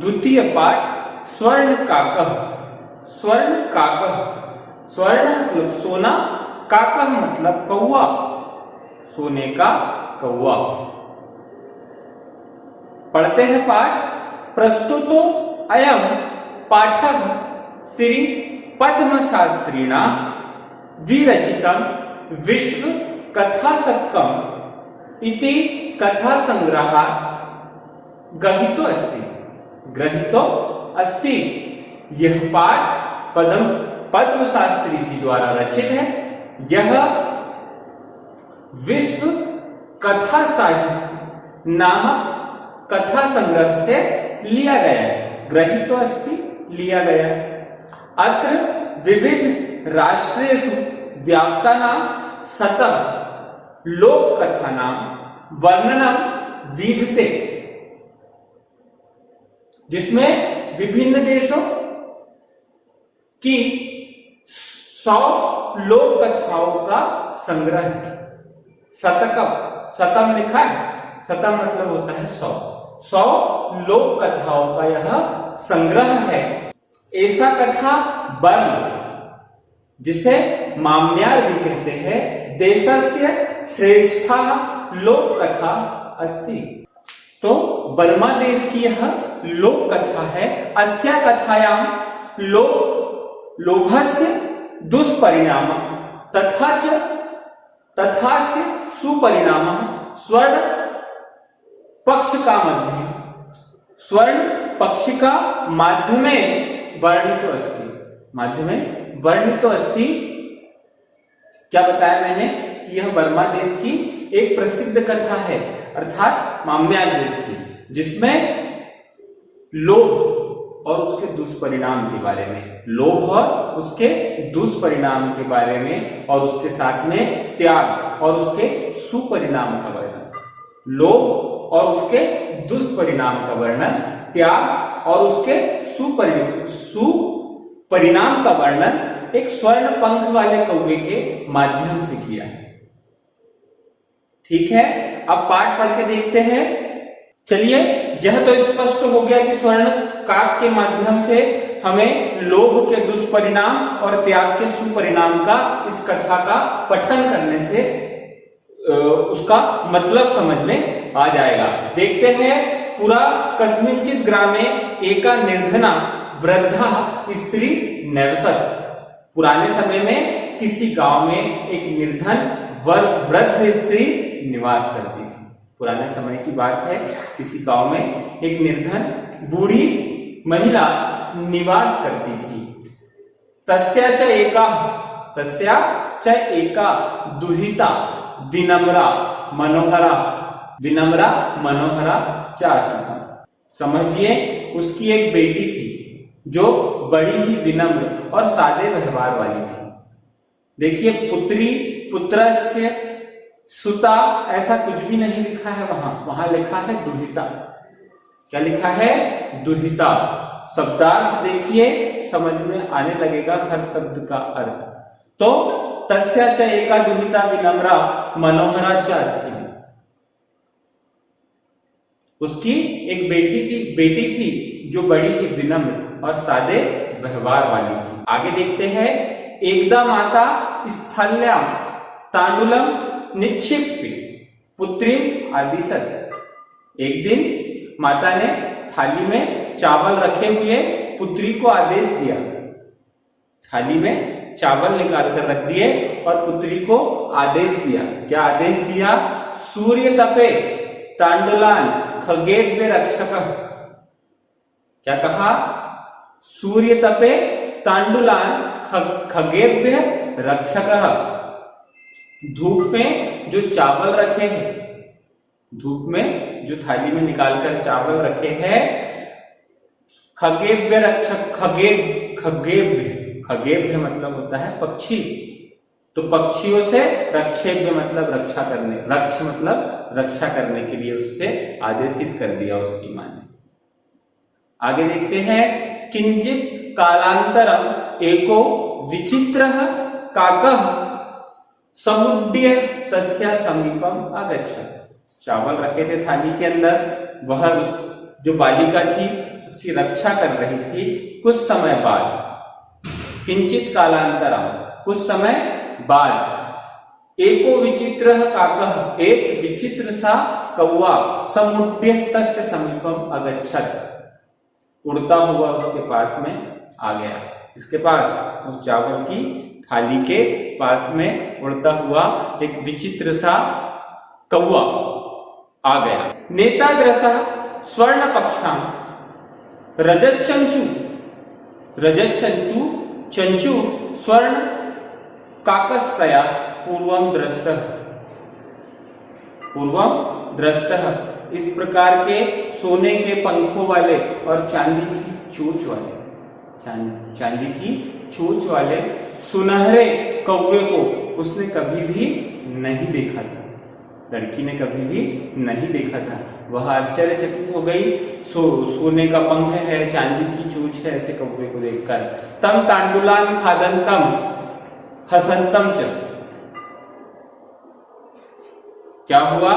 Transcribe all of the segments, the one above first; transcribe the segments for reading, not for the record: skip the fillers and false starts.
द्वितीय पाठ स्वर्ण काकः। स्वर्ण काकः, स्वर्ण मतलब सोना, काकः मतलब कौवा, सोने का कौवा। पढ़ते हैं पाठ। प्रस्तुतो अयम पाठः श्री पद्म शास्त्रिणा विरचितं विश्व कथा शतकम् इति कथा संग्रहात् गृहीतो अस्ति। यह पाठ पद्म शास्त्री जी द्वारा रचित है। यह विश्व कथा साहित्य नामक कथा संग्रह से लिया गया है। गृहीतो अस्ति, लिया गया। अत्र विविध राष्ट्रेषु व्याप्तानां शतं लोक कथानां वर्णनम विधते, जिसमें विभिन्न देशों की 100 लोक कथाओं का संग्रह है। शतकम, शतम लिखा है, शतम मतलब होता है 100 लोक कथाओं का यह संग्रह है। ऐसा कथा वर्ण, जिसे माम्यार भी कहते हैं, देशस्य श्रेष्ठा लोक कथा अस्ति। तो बर्मा देश की यह लोक कथा है। अस्या कथायां लोभस्य दुष्परिणामः तथा से सुपरिणामः स्वर्ण पक्ष का मध्य, स्वर्ण पक्ष का माध्यमे वर्णितो अस्ति, माध्यमे वर्णितो अस्ति। क्या बताया मैंने कि यह बर्मा देश की एक प्रसिद्ध कथा है, अर्थात माम्यार देश की, जिसमें लोभ और उसके दुष्परिणाम के बारे में, लोभ और उसके दुष्परिणाम के बारे में, और उसके साथ में त्याग और उसके सुपरिणाम का वर्णन। लोभ और उसके दुष्परिणाम का वर्णन, त्याग और उसके सुपरिणाम का वर्णन एक स्वर्ण पंख वाले कौवे के माध्यम से किया है। ठीक है, अब पाठ पढ़ के देखते हैं। चलिए, यह तो स्पष्ट हो गया कि स्वर्ण काक के माध्यम से हमें लोभ के दुष्परिणाम और त्याग के सुपरिणाम का इस कथा का पठन करने से उसका मतलब समझ में आ जाएगा। देखते हैं। पुरा कस्मिंचित ग्रामे एका निर्धना वृद्धा स्त्री निवसत। पुराने समय में किसी गांव में एक निर्धन वृद्ध स्त्री निवास करती थी। पुराने समय की बात है, किसी गांव में एक निर्धन बूढ़ी महिला निवास करती थी। तस्या च एका दुहिता विनम्रा मनोहरा चासीता। समझिए, उसकी एक बेटी थी जो बड़ी ही विनम्र और सादे व्यवहार वाली थी। देखिए, पुत्री पुत्रस्य सुता ऐसा कुछ भी नहीं लिखा है वहां लिखा है दुहिता। क्या लिखा है? दुहिता। शब्दार्थ देखिए, समझ में आने लगेगा हर शब्द का अर्थ। तो तस्या च एका दुहिता विनम्रा मनोहरा च अस्ति। उसकी एक बेटी थी जो बड़ी ही विनम्र और सादे व्यवहार वाली थी। आगे देखते हैं। एकदा माता स्थल्यां तांडुलम निक्षिप्य पुत्रीम आदिशत। एक दिन माता ने थाली में चावल रखे हुए पुत्री को आदेश दिया। थाली में चावल निकाल कर रख दिए और पुत्री को आदेश दिया। क्या आदेश दिया? सूर्य तपे तांडुलान खगेभ्य रक्षकः। क्या कहा? सूर्य तपे तांडुलान खगेभ्य रक्षकः। धूप में जो चावल रखे हैं, धूप में जो थाली में निकालकर चावल रखे हैं, खगेभ्य रक्षक। खगेभ्य मतलब होता है पक्षी। तो पक्षियों से रक्षेभ्य मतलब रक्षा करने, रक्ष मतलब रक्षा करने के लिए उससे आदेशित कर दिया उसकी मां ने। आगे देखते हैं। किंचित कालांतरम एको विचित्रः काकः समुड्ड्य तस्या समीपम आगच्छत्। चावल रखे थे थाली के अंदर, वह जो बालिका थी उसकी रक्षा कर रही थी। कुछ समय बाद, किंचित कालांतरम, कुछ समय बाद, एको विचित्र काकः, एक विचित्र सा कौवा समुड्य तस्य समीपम अगच्छत, उड़ता हुआ उसके पास में आ गया। किसके पास? उस चावल की थाली के पास में उड़ता हुआ एक विचित्र सा कौवा आ गया। नेताग्रसः स्वर्ण पक्षाम रजच्चंचु, रजच्चंचु चंचु स्वर्ण काकस्तया पूर्वम दृष्टः, पूर्वम दृष्टः, इस प्रकार के सोने के पंखों वाले और चांदी की चोंच वाले, चांदी की चोंच वाले सुनहरे कौवे को उसने कभी भी नहीं देखा था। लड़की ने कभी भी नहीं देखा था। वह आश्चर्यचकित हो गई। सोने का पंख है, चांदी की चोंच है, ऐसे कौवे को देखकर। तम तांडुलान खादंतम हसंतम च, क्या हुआ?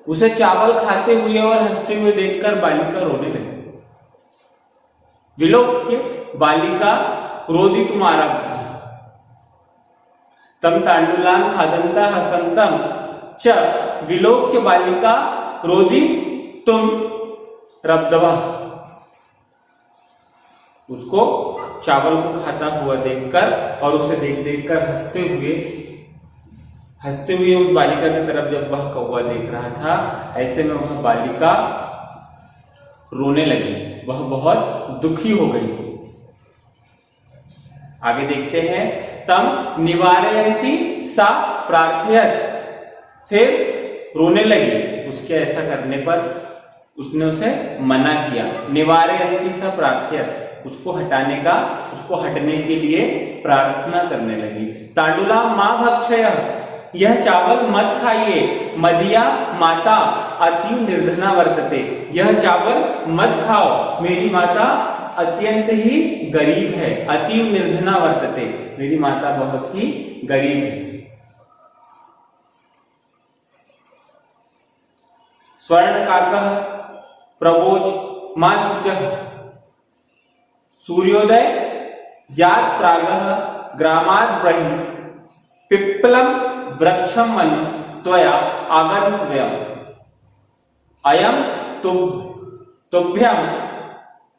उसे चावल खाते हुए और हंसते हुए देखकर बालिका रोने लगी। विलोक्य बालिका रोदितुम आरब्धा, तम तांडुलान खादंता हसंतम च विलोक्य बालिका रोदितुम रब्धवा, उसको चावल को खाता हुआ देखकर और उसे देख देखकर हंसते हुए उस बालिका की तरफ जब वह कौवा देख रहा था, ऐसे में वह बालिका रोने लगी। वह बहुत दुखी हो गई थी। आगे देखते हैं। तम निवारयन्ति सा प्रार्थयत, फिर रोने लगी। उसके ऐसा करने पर उसने उसे मना किया। निवारयन्ति सा प्रार्थयत, उसको हटाने का, उसको हटने के लिए प्रार्थना करने लगी। तांडुला मां भक्षयः, यह चावल मत खाइए। मदिया माता अति निर्धना वर्तते, यह चावल मत खाओ, मेरी माता अत्यंत ही गरीब है। अति निर्धना वर्तते, मेरी माता बहुत ही गरीब है। स्वर्ण काकः प्रवोच मां शुचः, सूर्योदय यात प्रागः ग्रामात् बहिः पिप्पलम वृक्षम मन त्वया आगन्तव्यम्, अयं तुभ्यं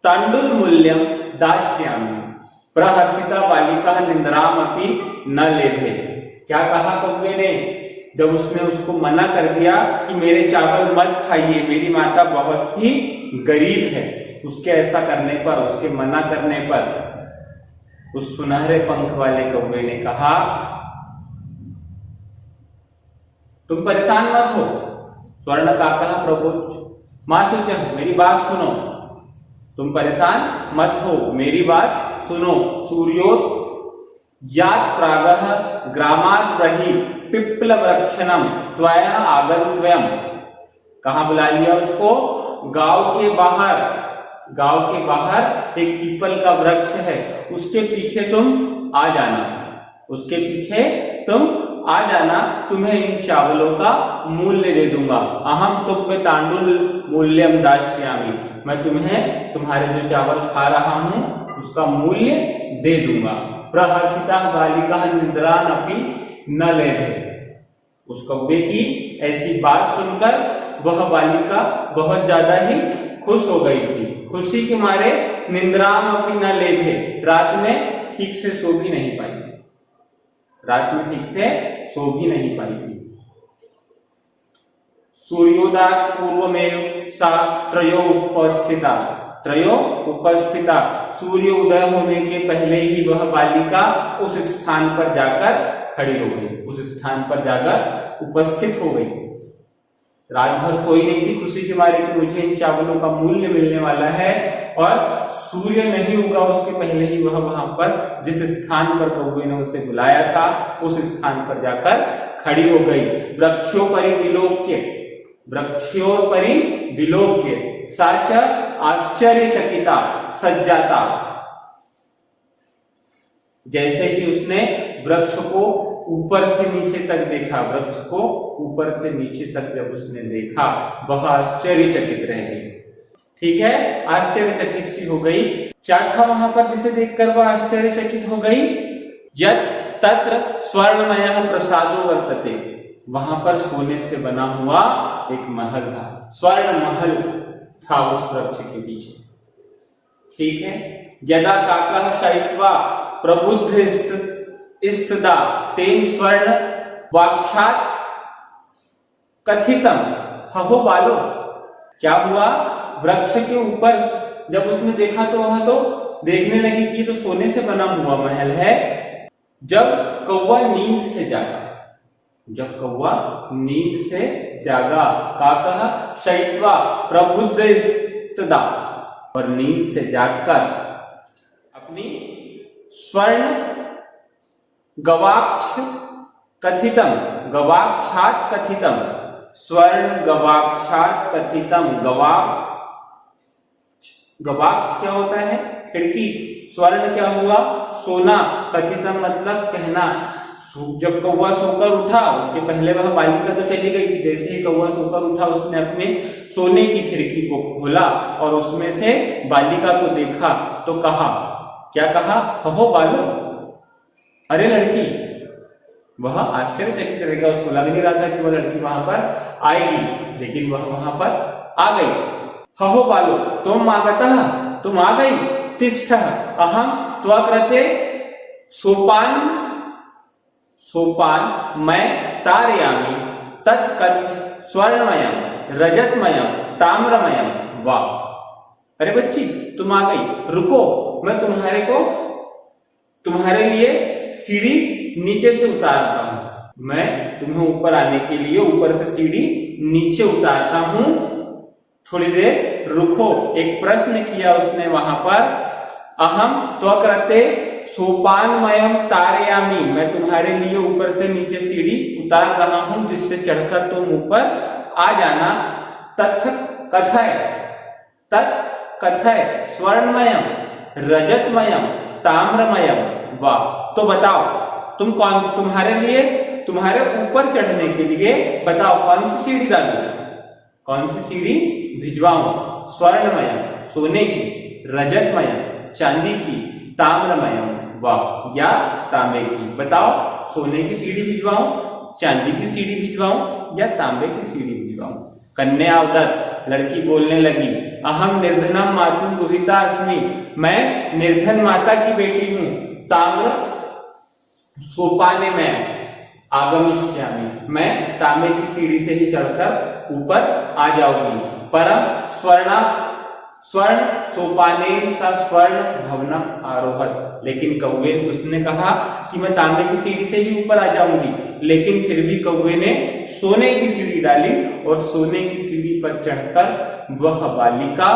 तांडुल मूल्यम दास्यामि। प्रहर्षिता बालिका निंद्रामपि न लेभे। क्या कहा कौवे ने? जब उसने उसको मना कर दिया कि मेरे चावल मत खाइए, मेरी माता बहुत ही गरीब है, उसके ऐसा करने पर, उसके मना करने पर उस सुनहरे पंख वाले कौवे ने कहा, तुम परेशान मत हो। स्वर्ण काकः प्रवोच मां शुचः, मेरी बात सुनो, तुम परेशान मत हो, मेरी बात सुनो। सूर्योदय यात प्रागः ग्रामात् बहिः पिप्पल वृक्षणम त्वया आगन्तव्यम्, कहाँ बुला लिया उसको? गांव के बाहर एक पीपल का वृक्ष है, उसके पीछे तुम आ जाना, उसके पीछे तुम आ जाना, तुम्हें इन चावलों का मूल्य दे दूंगा। अहम तुभ्य तांडुल मूल्यम दास्यामि, मैं तुम्हें तुम्हारे जो चावल खा रहा हूं उसका मूल्य दे दूंगा। प्रहर्षिता बालिका निद्रान अपि न लेभे, उस कौवे की ऐसी बात सुनकर वह बालिका बहुत ज्यादा ही खुश हो गई थी। खुशी के मारे निद्राम अपि न लेभे, रात में ठीक से सो भी नहीं पाई थी, रात में ठीक से सो भी नहीं पाई थी। सूर्योदय पूर्वमेव सा त्रयो उपस्थिता, सूर्य उदय होने के पहले ही वह बालिका उस स्थान पर जाकर खड़ी हो गई, उस स्थान पर जाकर उपस्थित हो गई। रात भर सोई नहीं थी खुशी के मारे कि मुझे इन चावलों का मूल्य मिलने वाला है, और सूर्य नहीं उगा उसके पहले ही वह वहां पर जिस स्थान पर कौवे ने उसे बुलाया था उस स्थान पर जाकर खड़ी हो गई। वृक्षोपरि विलोक्य साच आश्चर्यचकिता सज्जाता, जैसे ही उसने वृक्ष को ऊपर से नीचे तक देखा, वृक्ष को ऊपर से नीचे तक जब उसने देखा, वह आश्चर्यचकित रह गई। ठीक है, आश्चर्यचकित सी हो गई। क्या था वहां पर जिसे देखकर वह आश्चर्यचकित हो गई? यत् तत्र स्वर्णमयः प्रसादो वर्तते, वहां पर सोने से बना हुआ एक महल था, स्वर्ण महल था उस वृक्ष के पीछे। ठीक है, यदा काकः शयित्वा प्रबुद्ध इस्तदा तेन स्वर्ण वाक्षात् कथितम हहो बालो। क्या हुआ? वृक्ष के ऊपर जब उसने देखा तो वह तो देखने लगी कि तो सोने से बना हुआ महल है। जब कौवा नींद से जागा, जब कौवा नींद से जागा, काकः शयित्वा प्रबुद्ध इस्तदा, और नींद से जागकर अपनी स्वर्ण गवाक्ष कथितम, गवाक्षात कथितम, स्वर्ण गवाक्षात कथितम, गवाक्ष क्या होता है? खिड़की। स्वर्ण क्या हुआ? सोना। कथितम मतलब कहना। जब कौवा सोकर उठा, उसके पहले वह बालिका तो चली गई थी, जैसे ही कौवा सोकर उठा उसने अपने सोने की खिड़की को खोला और उसमें से बालिका को देखा तो कहा, क्या कहा? हो बालो, अरे लड़की। वह आश्चर्यचकित रह गया, उसको लग नहीं रहा था कि वह लड़की वहां पर आएगी, लेकिन वह वहां पर आ गई। हो बालो तुम आगतः, तुम आ गई। तिष्ठः अहम त्वकृते सोपान, सोपान मैं तारयामि तत्कथ स्वर्णमयम रजतमयम ताम्रमयम। वाह, अरे बच्ची तुम आ गई, रुको मैं तुम्हारे लिए सीढ़ी नीचे से उतारता हूं। मैं तुम्हें ऊपर आने के लिए ऊपर से सीढ़ी नीचे उतारता हूं, थोड़ी देर रुको। एक प्रश्न किया उसने वहां पर, अहम त्वकृते सोपानमयम तारयामि, मैं तुम्हारे लिए ऊपर से नीचे सीढ़ी उतार रहा हूं जिससे चढ़कर तुम ऊपर आ जाना। तथ कथय, तत् कथय स्वर्णमयम रजतमयम ताम्रमयम। वाह, तो बताओ तुम कौन, तुम्हारे ऊपर चढ़ने के लिए बताओ कौन सी सीढ़ी डालूं, कौन सी सीढ़ी भिजवाऊं? स्वर्णमयम सोने की, रजतमयम चांदी की, ताम्रमयम वाह या तांबे की। बताओ सोने की सीढ़ी भिजवाऊं, चांदी की सीढ़ी भिजवाऊं या तांबे की सीढ़ी भिजवाऊं? कन्या अवदत, लड़की बोलने लगी, अहम निर्धनम मातु दुहिता अस्मि, मैं निर्धन माता की बेटी हूं। ताम्र सोपाने में आगमिष्यामि, मैं तांबे की सीढ़ी से ही चढ़कर ऊपर आ जाऊंगी। परम स्वर्ण सोपानेन सा स्वर्ण भवनम आरोहत, लेकिन कौवे उसने कहा कि मैं तांबे की सीढ़ी से ही ऊपर आ जाऊंगी, लेकिन फिर भी कौवे ने सोने की सीढ़ी डाली और सोने की सीढ़ी पर चढ़कर वह बालिका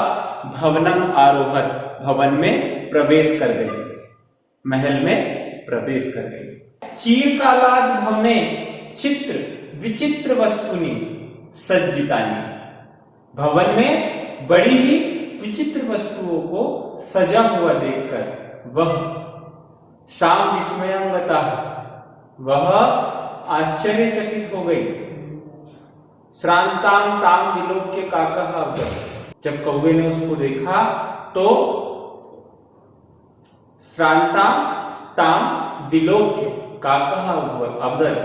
भवनम आरोहत, भवन में प्रवेश कर गई, महल में प्रवेश कर गई। चीरकालाद भवने चित्र विचित्र वस्तुनि सज्जितानि, भवन में बड़ी ही विचित्र वस्तुओं को सजा हुआ देखकर वह शाम विस्मयं गतः, वह आश्चर्यचकित हो गई। श्रांताम ताम विलोक्य काकः अवदत्, जब कौवे ने उसको देखा तो श्रांताम ताम विलोक्य काकः अवदत्,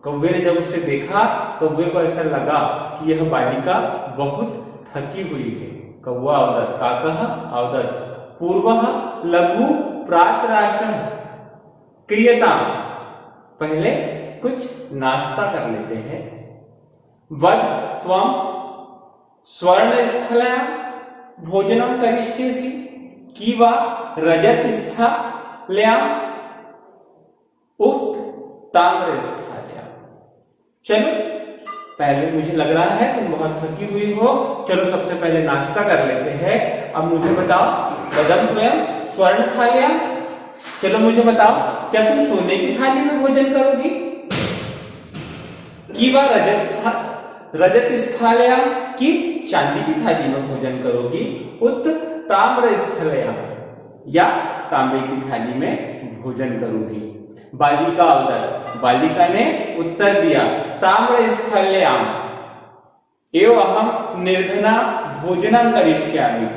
कौवे ने जब उसे देखा कौवे को ऐसा लगा कि यह बालिका बहुत थकी हुई है। कौवा अवदत्, काकः अवदत्, पूर्वः लघु प्रातराशं क्रियताम्, पहले कुछ नाश्ता कर लेते हैं। वद त्वं स्वर्णस्थल्यां भोजनं करिष्यसि कि वा रजतस्थल्यां उक्त ताम्रस्थल्यां। चलो पहले, मुझे लग रहा है तुम बहुत थकी हुई हो, चलो सबसे पहले नाश्ता कर लेते हैं। अब मुझे बताओ, वदं त्वं स्वर्ण थाल्यां, चलो मुझे बताओ क्या तुम सोने की थाली में भोजन करोगी कि वा रजत स्थाल्यां, की चांदी की थाली में भोजन करोगी? उत ताम्र स्थल्यां, या तांबे की थाली में भोजन करोगी? बालिका अवदत्, बालिका ने उत्तर दिया ताम्र स्थल्यां, एव अहम निर्धना भोजनं करिष्यामि।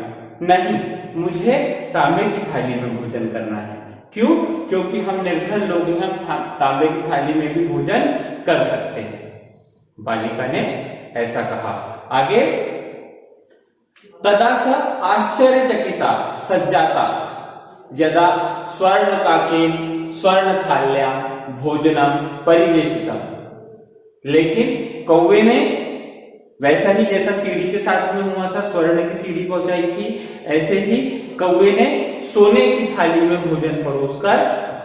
नहीं, मुझे तांबे की थाली में भोजन करना है। क्यों? क्योंकि हम निर्धन लोग हैं, हम तांबे की थाली में भी भोजन कर सकते हैं। बालिका ने ऐसा कहा। आगे, तदा स आश्चर्यचकिता सज्जाता यदा स्वर्णकाकेन स्वर्णथाल्यां भोजनम परिवेशितम। लेकिन कौवे ने वैसा ही जैसा सीढ़ी के साथ में हुआ था, स्वर्ण की सीढ़ी पहुंचाई थी, ऐसे ही कौवे ने सोने की थाली में भोजन परोसकर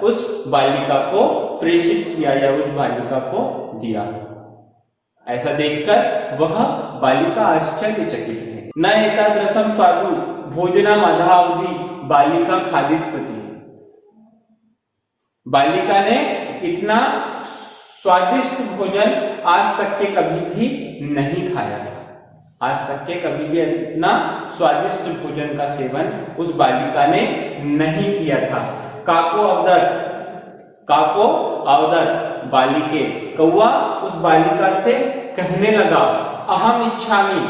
उस बालिका को प्रेषित किया या उस बालिका को दिया। ऐसा देखकर वह बालिका आश्चर्यचकित है। न एतादृशं स्वादु भोजनम अधावधि बालिका खादितवती। बालिका ने इतना स्वादिष्ट भोजन आज तक के कभी भी नहीं खाया था। आज तक के कभी भी इतना स्वादिष्ट भोजन का सेवन उस बालिका ने नहीं किया था। काको अवदत् बालिके। कौवा उस बालिका से कहने लगा, अहम इच्छामि,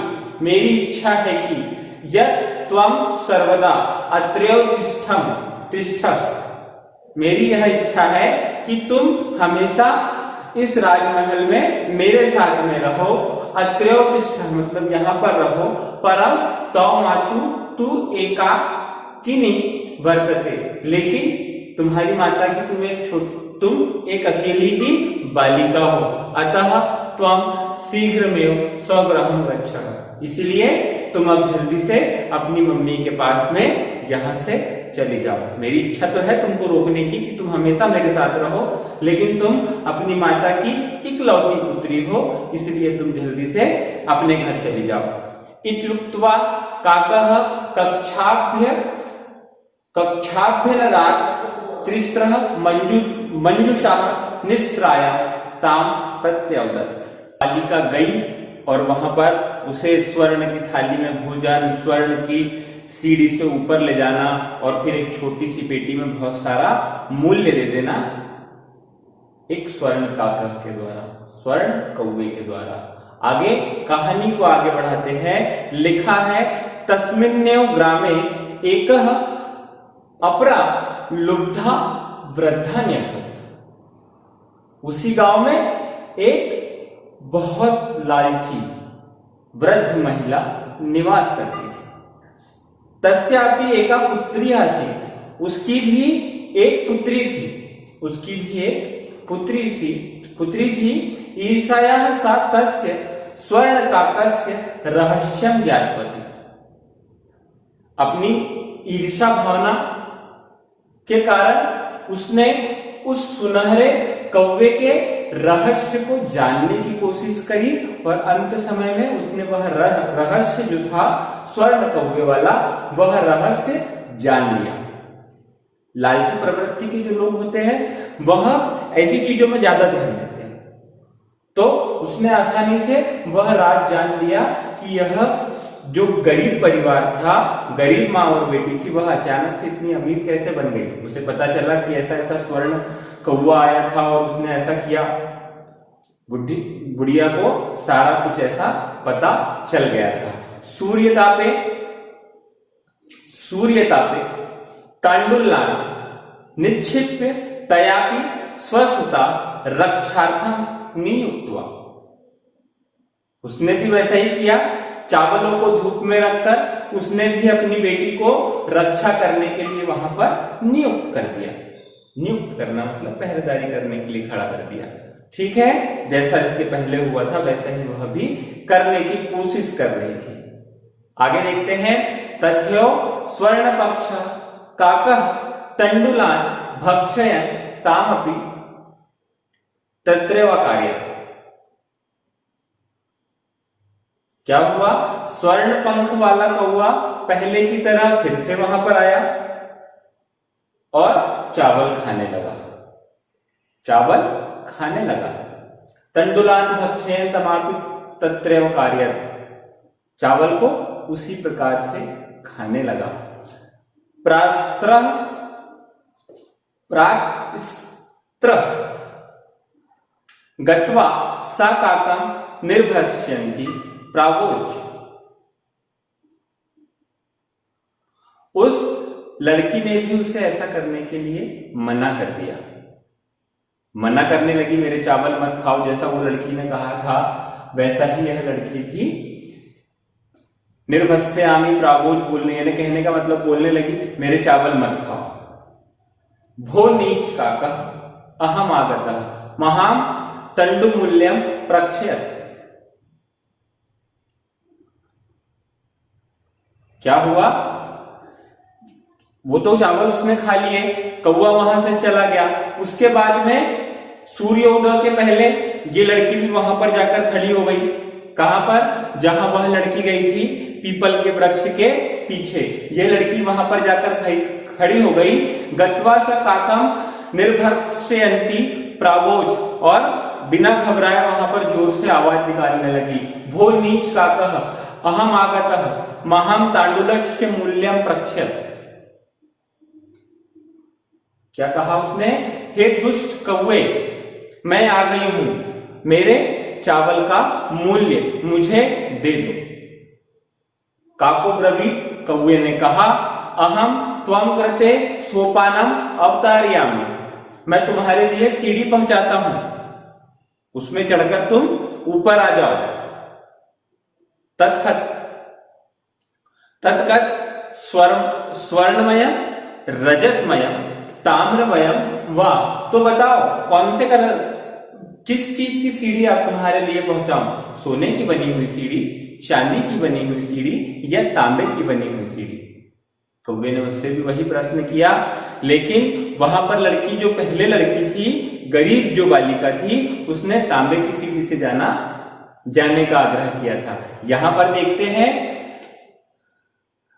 मेरी इच्छा है कि यत् त्वं सर्वदा अत्रैव तिष्ठः। मेरी यह इच्छा है कि तुम हमेशा इस राजमहल में मेरे साथ में रहो। अत्रैव तिष्ठः मतलब यहाँ पर रहो। परम तौ मातु तू एकाकिनी वर्तते। लेकिन तुम्हारी माता की तुम एक अकेली ही बालिका हो। अतः त्वं शीघ्रमेव स्वगृहं गच्छ। इसलिए तुम अब जल्दी से अपनी मम्मी के पास में यहाँ से चले जाओ। मेरी इच्छा तो है तुमको रोकने की कि तुम हमेशा मेरे साथ रहो, लेकिन तुम अपनी माता की इकलौती पुत्री हो, इसलिए तुम जल्दी से अपने घर चले जाओ। इत्युक्त्वा काकः कक्षाभ्यनरात् त्रिस्रः मंजुषाः निस्राया ताम प्रत्यवदत्। बालिका गई और वहां पर उसे स्वर्ण की थाली में भोजन, स्वर्ण की सीढ़ी से ऊपर ले जाना और फिर एक छोटी सी पेटी में बहुत सारा मूल्य दे देना, एक स्वर्ण काकः के द्वारा, स्वर्ण कौवे के द्वारा। आगे कहानी को आगे बढ़ाते हैं। लिखा है, तस्मिन्नेव ग्रामे एकः अपरा लुब्धा वृद्धा न्यसत्। उसी गांव में एक बहुत लालची वृद्ध महिला निवास करती थी। तस्यापि एका पुत्री आसीत्। उसकी भी एक पुत्री थी। उसकी भी एक पुत्री थी। ईर्षायाः सा तस्य स्वर्णकाकस्य रहस्यं ज्ञातवती। अपनी ईर्षा भावना के कारण उसने उस सुनहरे कौवे के रहस्य को जानने की कोशिश करी और अंत समय में उसने वह रहस्य जो था स्वर्ण कौवे वाला, वह रहस्य जान लिया। लालची प्रवृत्ति के जो लोग होते हैं वह ऐसी चीजों में ज्यादा ध्यान देते हैं। तो उसने आसानी से वह राज जान लिया कि यह जो गरीब परिवार था, गरीब माँ और बेटी थी, वह अचानक से इतनी अमीर कैसे बन गई। उसे पता चला कि ऐसा ऐसा स्वर्ण कौवा आया था और उसने ऐसा किया। बुढ़िया को सारा कुछ ऐसा पता चल गया था। सूर्यतापे तांडुलान निक्षिप्य तयापि स्वसुता रक्षार्थं नियुक्त्वा। उसने भी वैसा ही किया। चावलों को धूप में रखकर उसने भी अपनी बेटी को रक्षा करने के लिए वहां पर नियुक्त कर दिया। नियुक्त करना मतलब पहरेदारी करने के लिए खड़ा कर दिया। ठीक है, जैसा इसके पहले हुआ था वैसा ही वह भी करने की कोशिश कर रही थी। आगे देखते हैं। तथ्यो स्वर्ण पक्ष काकः तंडुलान भक्षयन् तामपि तत्रैव कार्यत्। क्या हुआ? स्वर्ण पंख वाला कौवा पहले की तरह फिर से वहां पर आया और चावल खाने लगा। तंडुलान भक्षयन् तमापि तत्रैव कार्यत्। चावल को उसी प्रकार से खाने लगा। प्रास्त्र गत्वा सा काकं निर्भक्ष्यन्ति प्रावोच। उस लड़की ने भी उसे ऐसा करने के लिए मना कर दिया, मना करने लगी, मेरे चावल मत खाओ। जैसा वो लड़की ने कहा था वैसा ही यह लड़की भी निर्भस्यामि प्रावोच बोलने, यानी कहने का मतलब बोलने लगी, मेरे चावल मत खाओ। भो नीच काकः अहम आगतः महाम तंडुमूल्यम प्रक्षयत्। क्या हुआ, वो तो चावल उसने खा लिए, कौवा वहां से चला गया। उसके बाद में सूर्योदय के पहले ये लड़की भी वहां पर जाकर खड़ी हो गई। कहां पर, जहां वह लड़की गई थी पीपल के वृक्ष के पीछे, यह लड़की वहां पर जाकर खड़ी हो गई। गत्वा स काकम निर्भर्षयन्ति प्रावोच, और बिना घबराए वहां पर जोर से आवाज निकालने लगी, भो नीच काकः अहम आगतः महाम तांडुलस्य मूल्यम प्रक्षयत्। क्या कहा उसने, हे दुष्ट कौवे, मैं आ गई हूं, मेरे चावल का मूल्य मुझे दे दो। काको ब्रवीत, कौवे ने कहा, अहम त्वं कृते सोपानम अवतारयामि, मैं तुम्हारे लिए सीढ़ी पहुंचाता हूं, उसमें चढ़कर तुम ऊपर आ जाओ। तत्कथ स्वर्णमय रजतमय ताम्रमयम वा, तो बताओ कौन से कलर, किस चीज की सीढ़ी आप तुम्हारे लिए पहुंचाऊं, सोने की बनी हुई सीढ़ी, चांदी की बनी हुई सीढ़ी, या तांबे की बनी हुई सीढ़ी। कौवे ने उससे भी वही प्रश्न किया, लेकिन वहां पर लड़की, जो पहले लड़की थी, गरीब जो बालिका थी, उसने तांबे की सीढ़ी से जाने का आग्रह किया था। यहां पर देखते हैं,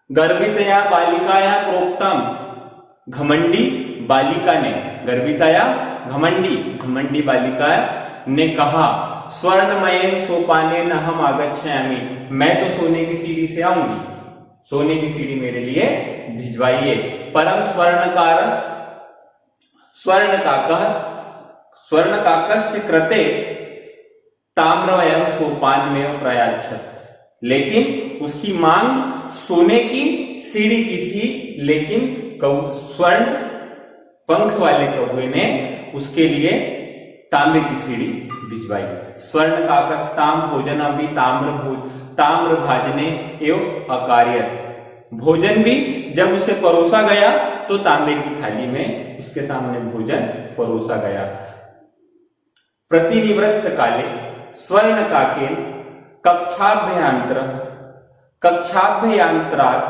गर्वितया बालिकाया प्रोक्तम, घमंडी बालिका ने, गर्वितया घमंडी बालिका ने कहा, स्वर्णमयेन सोपानेन अहम आगच्छामि, मैं तो सोने की सीढ़ी से आऊंगी, सोने की सीढ़ी मेरे लिए भिजवाइए। परम स्वर्णकाकस्य कृते ताम्रमयम सोपान में प्रयाच्छत्, लेकिन उसकी मांग सोने की सीढ़ी की थी, लेकिन स्वर्ण पंख वाले कौवे ने उसके लिए तांबे की सीढ़ी भिजवाई। स्वर्ण काकस्ताम भोजनमपि ताम्र भाजने एवं अकार्यत, भोजन भी जब उसे परोसा गया तो तांबे की थाली में उसके सामने भोजन परोसा गया। प्रतिनिवृत्त काले स्वर्ण काकेन कक्षाभ्यंतरात्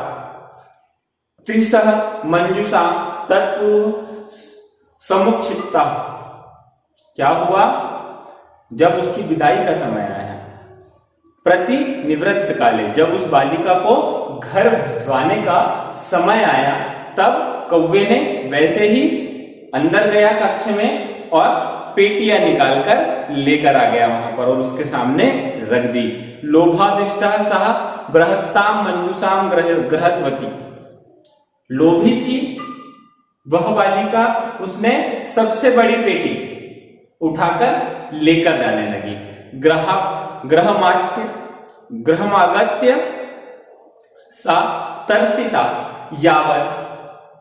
त्रिशः मंजुषा तत्पूर्व समुक्षिप्ता। क्या हुआ, जब उसकी विदाई का समय आया, प्रति निवृत्त काले, जब उस बालिका को घर भिजवाने का समय आया, तब कौवे ने वैसे ही अंदर गया कक्ष में और पेटियां निकालकर लेकर आ गया वहां पर और उसके सामने रख दी। लोभादिष्टा सह बृहत्ताम मंजुषाम गृहत्वती, लोभी थी वह बालिका, उसने सबसे बड़ी पेटी उठाकर लेकर जाने लगी। गृहमागत्य सा तर्सिता यावत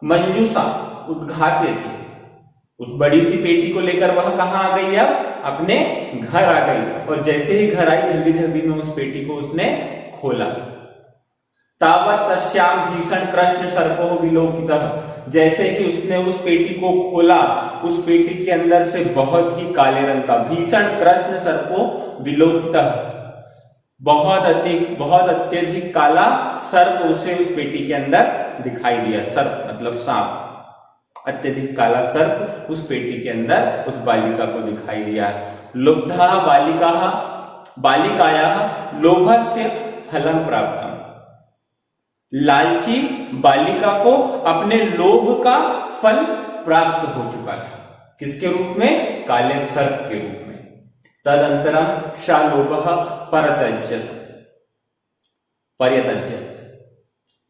मंजूषा उद्घाट्य थी। उस बड़ी सी पेटी को लेकर वह कहां आ गई, अब अपने घर आ गई, और जैसे ही घर आई जल्दी जल्दी में उस पेटी को उसने खोला। तावत तस्याम भीषण कृष्ण सर्पो विलोकितः, जैसे ही उसने उस पेटी को खोला, उस पेटी के अंदर से बहुत ही काले रंग का भीषण कृष्ण सर्पो विलोकितः, बहुत अत्यधिक काला सर्प उसे उस पेटी के अंदर दिखाई दिया। सर्प मतलब सांप, अत्यधिक काला सर्प उस पेटी के अंदर उस बालिका को दिखाई दिया। लुब्धा बालिकायाः लोभस्य फलं प्राप्तम्, लालची बालिका को अपने लोभ का फल प्राप्त हो चुका था। किसके रूप में, काले सर्प के रूप में। तदंतरम शालोभः पर्यतज्यत,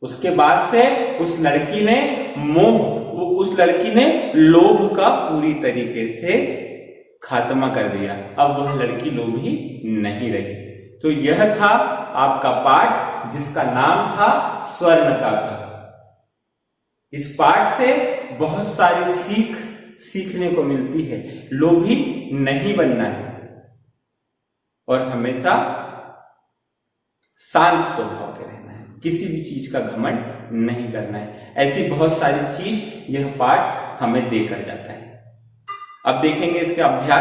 उसके बाद से उस लड़की ने लोभ का पूरी तरीके से खात्मा कर दिया। अब वह लड़की लोभी नहीं रही। तो यह था आपका पाठ जिसका नाम था स्वर्ण का ग। इस पाठ से बहुत सारी सीखने को मिलती है। लोभी नहीं बनना है और हमेशा शांत स्वभाव के रहना है, किसी भी चीज का घमंड नहीं करना है। ऐसी बहुत सारी चीज यह पाठ हमें देकर जाता है। अब देखेंगे इसके अभ्यास।